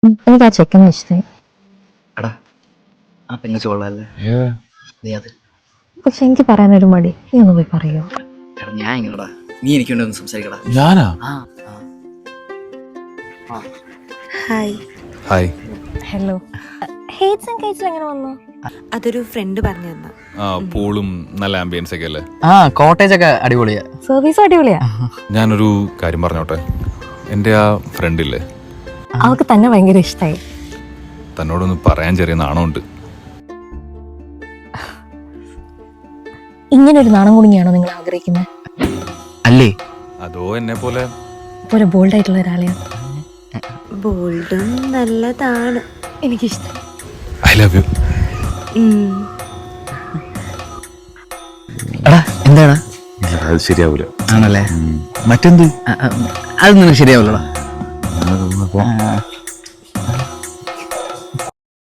എനിക്ക് ആ ചെക്കനെ ഇഷ്ടമായി. എടാ ആ പെങ്ങച്ച് കൊള്ളാല്ലേ നീ അത്. പക്ഷെ എനിക്ക് പറയാനൊരു മടി. നീ ഒന്ന് പോയി പറയോ? എടാ ഞാൻ എങ്ങനെടാ, നീ എനിക്ക് വേണ്ടി ഒന്ന് സംസാരിക്കടാ. ഞാനാ? ഹായ്. ഹായ്. ഹലോ. ഹേറ്റ്സ് ആൻഡ് കൈറ്റ്സിൽ എങ്ങനെ വന്നു? അതൊരു ഫ്രണ്ട് പറഞ്ഞു തന്ന. പൂളും നല്ല ആംബിയൻസ് ഒക്കെ അല്ലേ? കോട്ടേജ് ഒക്കെ അടിപൊളിയാ. സർവീസ് അടിപൊളിയാ. ഞാനൊരു കാര്യം പറഞ്ഞോട്ടെ. എൻ്റെ ആ ഫ്രണ്ടില്ലേ, അവൾക്ക് തന്നെ ഭയങ്കര ഇഷ്ടമായി. തന്നോടൊന്ന് പറയാൻ ചെറിയ നാണമുണ്ട്. ഇങ്ങനൊരു നാണം കുടുങ്ങിയാണോ നിങ്ങൾ ആഗ്രഹിക്കുന്നത്? അല്ലേ? അതോ എന്നെ പോലെ പോലെ ബോൾഡ് ആയിട്ടുള്ള ഒരാളെയാണ്. ബോൾഡും നല്ലതാണ്. എനിക്കിഷ്ടം. I love you. എടാ എന്താടാ? അത് ശരിയാവൂല. ആണല്ലേ? മറ്റെന്ത്? അതൊന്നും ശരിയാവില്ലടാ.